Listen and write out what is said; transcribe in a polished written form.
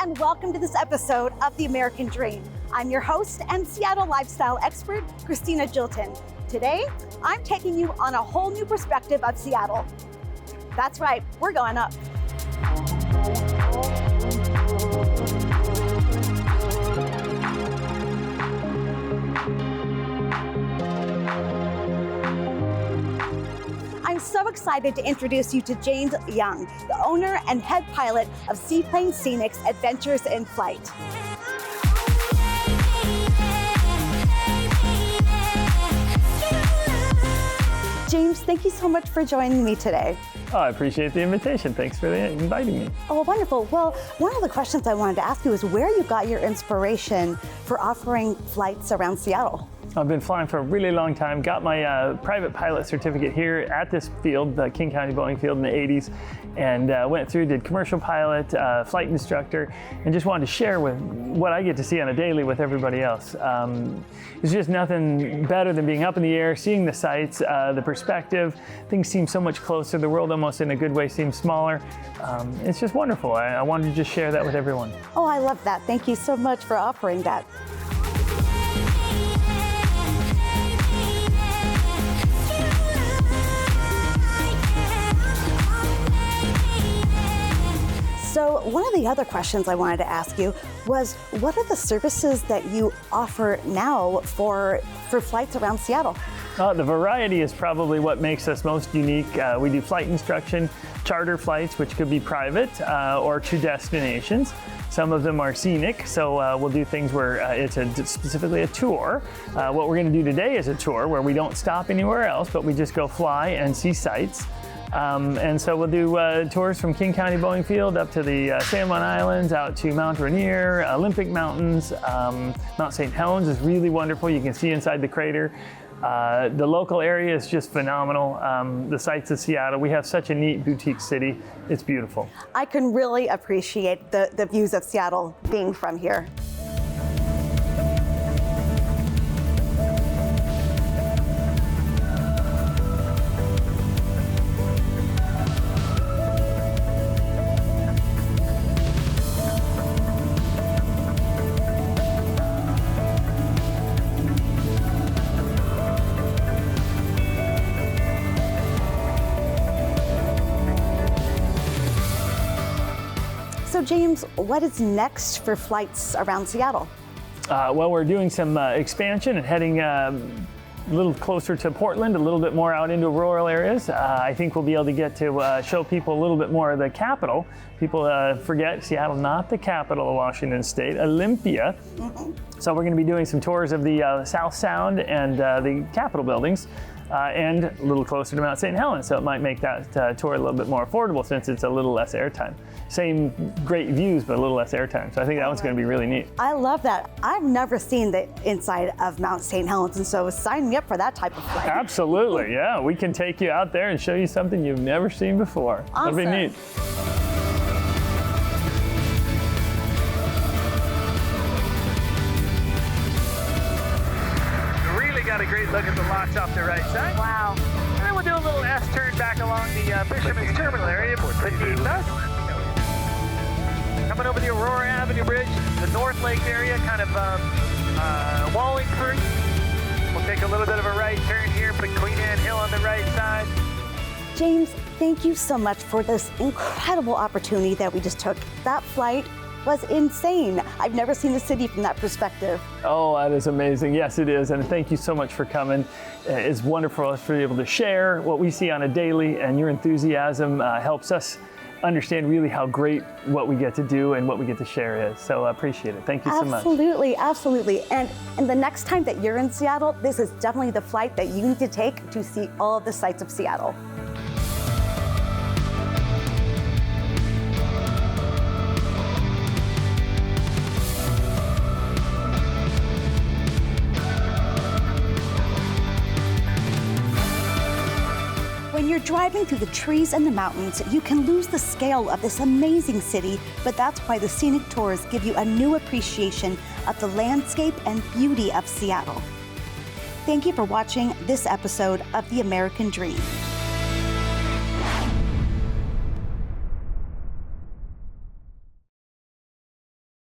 and welcome to this episode of The American Dream. I'm your host and Seattle lifestyle expert, Christina Jilton. Today, I'm taking you on a whole new perspective of Seattle. That's right, we're going up. I'm so excited to introduce you to James Young, the owner and head pilot of Seaplane Scenics Adventures in Flight. James, thank you so much for joining me today. Oh, I appreciate the invitation. Thanks for inviting me. Oh, wonderful. Well, one of the questions I wanted to ask you is where you got your inspiration for offering flights around Seattle. I've been flying for a really long time, got my private pilot certificate here at this field, the King County Boeing field in the 80s, and went through, did commercial pilot, flight instructor, and just wanted to share with what I get to see on a daily with everybody else. There's just nothing better than being up in the air, seeing the sights, the perspective. Things seem so much closer. The world almost in a good way seems smaller. It's just wonderful. I wanted to just share that with everyone. Oh, I love that. Thank you so much for offering that. So one of the other questions I wanted to ask you was, what are the services that you offer now for flights around Seattle? The variety is probably what makes us most unique. We do flight instruction, charter flights, which could be private or to destinations. Some of them are scenic, so we'll do things where it's specifically a tour. What we're going to do today is a tour where we don't stop anywhere else, but we just go fly and see sights. And so we'll do tours from King County Boeing Field up to the San Juan Islands, out to Mount Rainier, Olympic Mountains. Mount St. Helens is really wonderful. You can see inside the crater. The local area is just phenomenal. The sights of Seattle, we have such a neat boutique city. It's beautiful. I can really appreciate the views of Seattle being from here. So James, what is next for flights around Seattle? Well, we're doing some expansion and heading a little closer to Portland, a little bit more out into rural areas. I think we'll be able to get to show people a little bit more of the capital. People forget Seattle, not the capital of Washington State, Olympia. Mm-hmm. So we're going to be doing some tours of the South Sound and the Capitol buildings. And a little closer to Mount St. Helens, so it might make that tour a little bit more affordable since it's a little less airtime. Same great views, but a little less airtime. So I think that one's going to be really neat. I love that. I've never seen the inside of Mount St. Helens, and so sign me up for that type of flight. Absolutely, yeah. We can take you out there and show you something you've never seen before. Awesome. That'll be neat. Got a great look at the lots off the right side. Wow. And then we'll do a little S-turn back along the Fisherman's Terminal area for 15 knots. Coming over the Aurora Avenue Bridge, the North Lake area, kind of walling through. We'll take a little bit of a right turn here, put Queen Anne Hill on the right side. James, thank you so much for this incredible opportunity that we just took. That flight was insane. I've never seen the city from that perspective. Oh, that is amazing. Yes, it is. And thank you so much for coming. It's wonderful for you able to share what we see on a daily, and your enthusiasm helps us understand really how great what we get to do and what we get to share is. So I appreciate it. Thank you so much. Absolutely, absolutely. And the next time that you're in Seattle, this is definitely the flight that you need to take to see all of the sights of Seattle. When you're driving through the trees and the mountains, you can lose the scale of this amazing city, but that's why the scenic tours give you a new appreciation of the landscape and beauty of Seattle. Thank you for watching this episode of The American Dream.